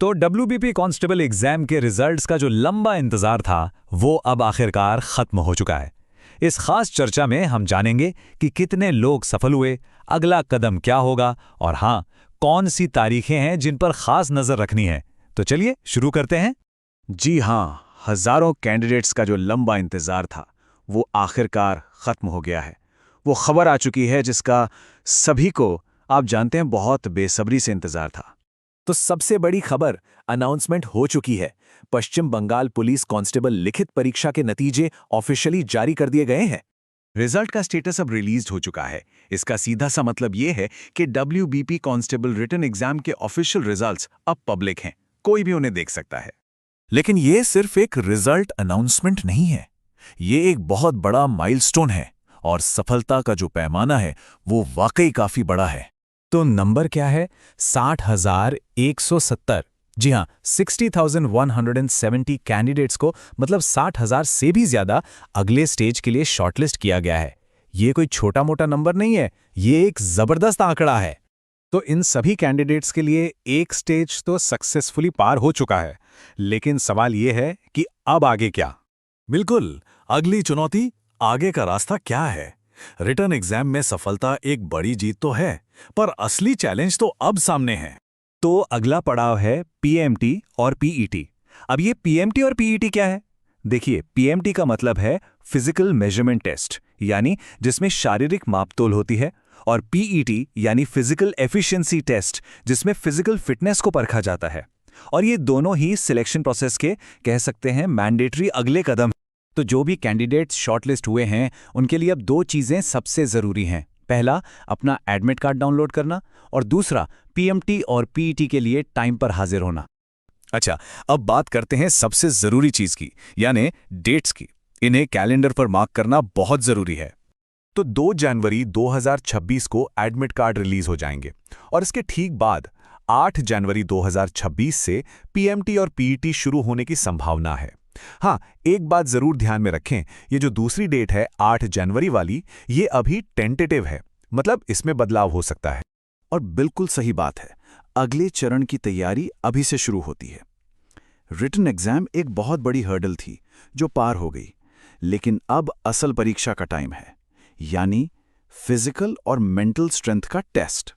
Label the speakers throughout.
Speaker 1: तो WBP constable exam के results का जो लंबा इंतजार था वो अब आखिरकार खत्म हो चुका है। इस खास चर्चा में हम जानेंगे कि कितने लोग सफल हुए, अगला कदम क्या होगा और हाँ, कौन सी तारीखें हैं जिन पर खास नजर रखनी है। तो चलिए शुरू करते हैं।
Speaker 2: जी हाँ, हजारों कैंडिडेट्स का जो लंबा इंतजार था वो आखिरकार खत्म हो गया है। वो खबर आ चुकी है जिसका सभी को, आप जानते हैं, बहुत बेसब्री से इंतजार था।
Speaker 3: तो सबसे बड़ी खबर, अनाउंसमेंट हो चुकी है। पश्चिम बंगाल पुलिस कांस्टेबल लिखित परीक्षा के नतीजे ऑफिशियली जारी कर दिए गए हैं।
Speaker 2: रिजल्ट का स्टेटस अब रिलीज हो चुका है। इसका सीधा सा मतलब ये है कि डब्ल्यूबीपी कांस्टेबल रिटन एग्जाम के ऑफिशियल रिजल्ट्स अब पब्लिक हैं, कोई भी उन्हें देख सकता है।
Speaker 3: लेकिन ये सिर्फ एक रिजल्ट अनाउंसमेंट नहीं है, ये एक बहुत बड़ा माइलस्टोन है और सफलता का जो पैमाना है वो वाकई काफी बड़ा है। तो नंबर क्या है? 60,170। जी हाँ, 60,170 कैंडिडेट्स को, मतलब 60,000 से भी ज्यादा, अगले स्टेज के लिए शॉर्टलिस्ट किया गया है। ये कोई छोटा मोटा नंबर नहीं है, ये एक जबरदस्त आंकड़ा है।
Speaker 2: तो इन सभी कैंडिडेट्स के लिए एक स्टेज तो सक्सेसफुली पार हो चुका है, लेकिन सवाल ये है कि अब आगे क्या?
Speaker 3: बिल्कुल, अगली चुनौती, आगे का रास्ता क्या है? रिटर्न एग्जाम में सफलता एक बड़ी जीत तो है, पर असली चैलेंज तो अब सामने है।
Speaker 1: तो अगला पड़ाव है पीएमटी और पीईटी। अब ये पीएमटी और पीईटी क्या है? देखिए, पीएमटी का मतलब है फिजिकल मेजरमेंट टेस्ट, यानी जिसमें शारीरिक मापतोल होती है, और पीईटी यानी फिजिकल एफिशिएंसी टेस्ट, जिसमें फिजिकल फिटनेस को परखा जाता है। और ये दोनों ही सिलेक्शन प्रोसेस के, कह सकते हैं, मैंडेटरी अगले कदम। तो जो भी कैंडिडेट्स शॉर्टलिस्ट हुए हैं उनके लिए अब दो चीज़ें सबसे ज़रूरी हैं। पहला, अपना एडमिट कार्ड डाउनलोड करना, और दूसरा, पीएमटी और पीईटी के लिए टाइम पर हाजिर होना।
Speaker 3: अच्छा, अब बात करते हैं सबसे ज़रूरी चीज़ की, यानी डेट्स की। इन्हें कैलेंडर पर मार्क करना बहुत ज़रूरी है।
Speaker 2: तो 2 जनवरी 2026 को एडमिट कार्ड रिलीज हो जाएंगे, और इसके ठीक बाद 8 जनवरी 2026 से पीएमटी और पीईटी शुरू होने की संभावना है। हाँ, एक बात जरूर ध्यान में रखें, ये जो दूसरी डेट है 8 जनवरी वाली, ये अभी टेंटेटिव है, मतलब इसमें बदलाव हो सकता है।
Speaker 3: और बिल्कुल सही बात है, अगले चरण की तैयारी अभी से शुरू होती है। रिटन एग्जाम एक बहुत बड़ी हर्डल थी जो पार हो गई, लेकिन अब असल परीक्षा का टाइम है, यानी फिजिकल और मेंटल स्ट्रेंथ का टेस्ट।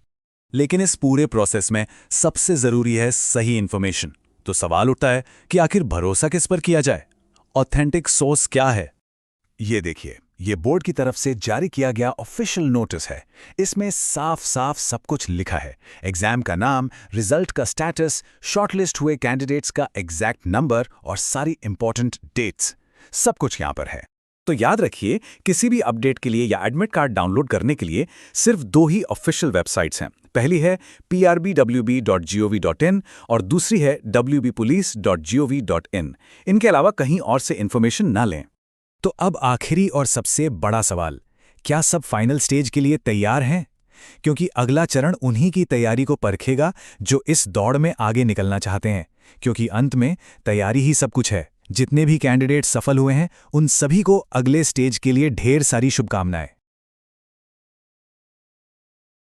Speaker 1: लेकिन इस पूरे प्रोसेस में सबसे ज़रूरी है सही इन्फॉर्मेशन। तो सवाल उठता है कि आखिर भरोसा किस पर किया जाए? ऑथेंटिक सोर्स क्या है?
Speaker 2: ये देखिए, ये बोर्ड की तरफ से जारी किया गया ऑफिशियल नोटिस है। इसमें साफ साफ सब कुछ लिखा है। एग्जाम का नाम, रिजल्ट का स्टेटस, शॉर्टलिस्ट हुए कैंडिडेट्स का एग्जैक्ट नंबर और सारी इंपॉर्टेंट डेट्स, सब कुछ यहाँ पर है।
Speaker 3: तो याद रखिए, किसी भी अपडेट के लिए या एडमिट कार्ड डाउनलोड करने के लिए सिर्फ 2 ही ऑफिशियल वेबसाइट्स हैं। पहली है prbwb.gov.in और दूसरी है wbpolice.gov.in। इनके अलावा कहीं और से इन्फॉर्मेशन ना लें।
Speaker 1: तो अब आखिरी और सबसे बड़ा सवाल, क्या सब फाइनल स्टेज के लिए तैयार हैं? क्योंकि अगला चरण उन्हीं की तैयारी को परखेगा जो इस दौड़ में आगे निकलना चाहते हैं। क्योंकि अंत में तैयारी ही सब कुछ है। जितने भी कैंडिडेट सफल हुए हैं उन सभी को अगले स्टेज के लिए ढेर सारी शुभकामनाएं।